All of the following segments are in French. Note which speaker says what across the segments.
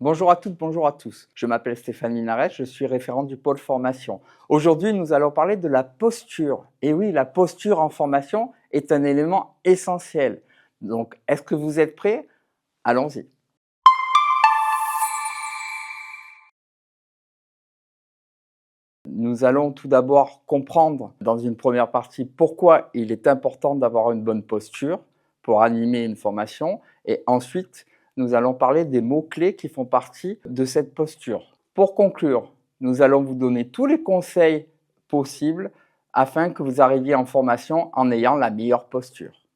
Speaker 1: Bonjour à toutes, bonjour à tous. Je m'appelle Stéphane Linares, je suis référent du pôle formation. Aujourd'hui, nous allons parler de la posture. Et oui, la posture en formation est un élément essentiel. Donc, est-ce que vous êtes prêts? Allons-y. Nous allons tout d'abord comprendre dans une première partie pourquoi il est important d'avoir une bonne posture pour animer une formation. Et ensuite, nous allons parler des mots-clés qui font partie de cette posture. Pour conclure, nous allons vous donner tous les conseils possibles afin que vous arriviez en formation en ayant la meilleure posture.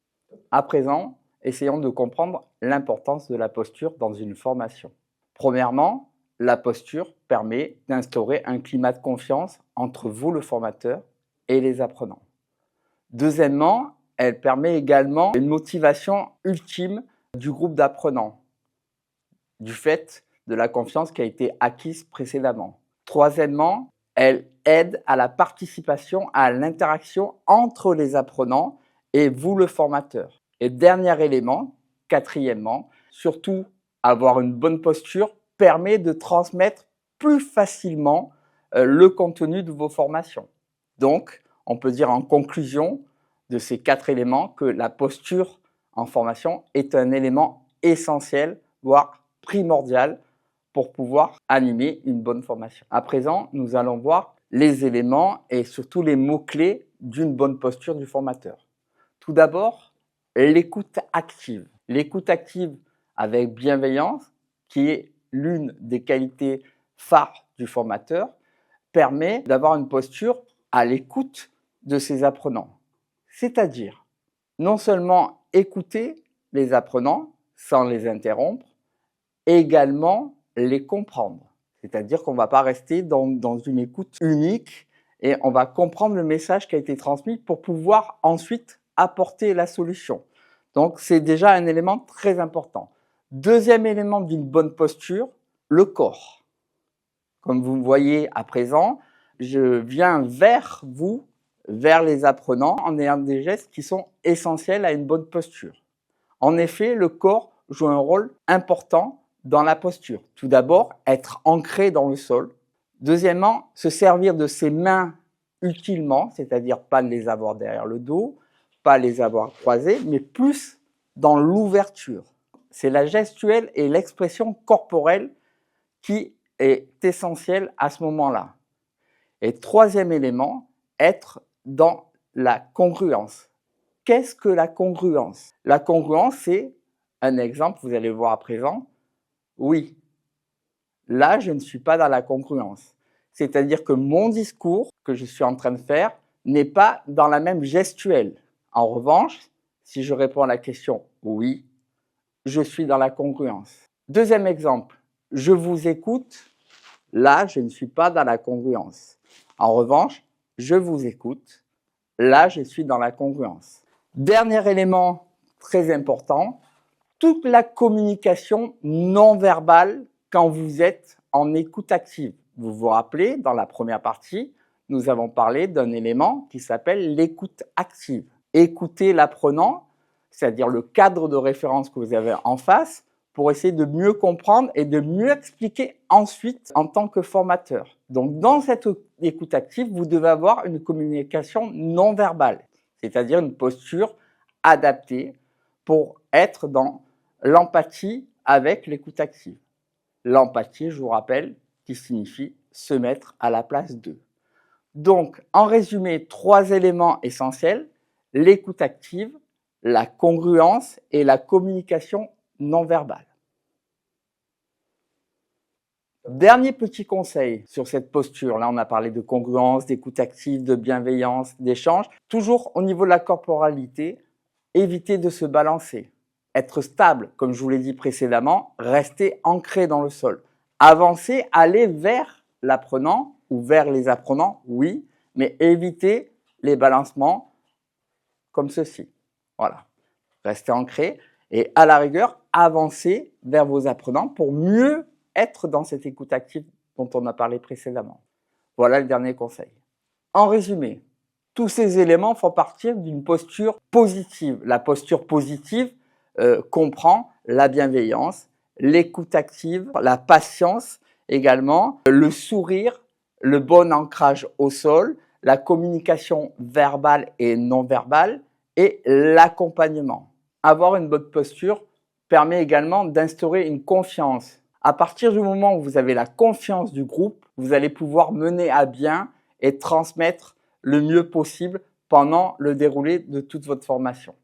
Speaker 1: À présent, essayons de comprendre l'importance de la posture dans une formation. Premièrement, la posture permet d'instaurer un climat de confiance entre vous, le formateur, et les apprenants. Deuxièmement, elle permet également une motivation ultime du groupe d'apprenants, du fait de la confiance qui a été acquise précédemment. Troisièmement, elle aide à la participation, à l'interaction entre les apprenants et vous, le formateur. Et dernier élément, quatrièmement, surtout avoir une bonne posture permet de transmettre plus facilement le contenu de vos formations. Donc, on peut dire en conclusion de ces 4 éléments que la posture en formation est un élément essentiel, voire primordial pour pouvoir animer une bonne formation. À présent, nous allons voir les éléments et surtout les mots-clés d'une bonne posture du formateur. Tout d'abord, l'écoute active. L'écoute active avec bienveillance, qui est l'une des qualités phares du formateur, permet d'avoir une posture à l'écoute de ses apprenants. C'est-à-dire, non seulement écouter les apprenants sans les interrompre, également les comprendre. C'est-à-dire qu'on ne va pas rester dans une écoute unique et on va comprendre le message qui a été transmis pour pouvoir ensuite apporter la solution. Donc, c'est déjà un élément très important. Deuxième élément d'une bonne posture, le corps. Comme vous me voyez à présent, je viens vers vous, vers les apprenants, en ayant des gestes qui sont essentiels à une bonne posture. En effet, le corps joue un rôle important dans la posture. Tout d'abord, être ancré dans le sol. Deuxièmement, se servir de ses mains utilement, c'est-à-dire pas les avoir derrière le dos, pas les avoir croisées, mais plus dans l'ouverture. C'est la gestuelle et l'expression corporelle qui est essentielle à ce moment-là. Et troisième élément, être dans la congruence. Qu'est-ce que la congruence? La congruence, c'est un exemple, vous allez le voir à présent. Oui, là, je ne suis pas dans la congruence. C'est-à-dire que mon discours que je suis en train de faire n'est pas dans la même gestuelle. En revanche, si je réponds à la question « oui », je suis dans la congruence. Deuxième exemple, je vous écoute. Là, je ne suis pas dans la congruence. En revanche, je vous écoute. Là, je suis dans la congruence. Dernier élément très important, toute la communication non verbale quand vous êtes en écoute active. Vous vous rappelez, dans la première partie, nous avons parlé d'un élément qui s'appelle l'écoute active. Écoutez l'apprenant, c'est-à-dire le cadre de référence que vous avez en face, pour essayer de mieux comprendre et de mieux expliquer ensuite en tant que formateur. Donc, dans cette écoute active, vous devez avoir une communication non verbale, c'est-à-dire une posture adaptée pour être dans l'empathie avec l'écoute active. L'empathie, je vous rappelle, qui signifie se mettre à la place d'eux. Donc, en résumé, 3 éléments essentiels, l'écoute active, la congruence et la communication non verbale. Dernier petit conseil sur cette posture. Là, on a parlé de congruence, d'écoute active, de bienveillance, d'échange. Toujours au niveau de la corporalité, évitez de se balancer. Être stable, comme je vous l'ai dit précédemment, rester ancré dans le sol. Avancer, aller vers l'apprenant ou vers les apprenants, oui, mais évitez les balancements comme ceci. Voilà. Restez ancré et à la rigueur, avancez vers vos apprenants pour mieux être dans cette écoute active dont on a parlé précédemment. Voilà le dernier conseil. En résumé, tous ces éléments font partie d'une posture positive. La posture positive comprend la bienveillance l'écoute active, la patience également, le sourire, le bon ancrage au sol, la communication verbale et non verbale et l'accompagnement. Avoir une bonne posture permet également d'instaurer une confiance. À partir du moment où vous avez la confiance du groupe, vous allez pouvoir mener à bien et transmettre le mieux possible pendant le déroulé de toute votre formation.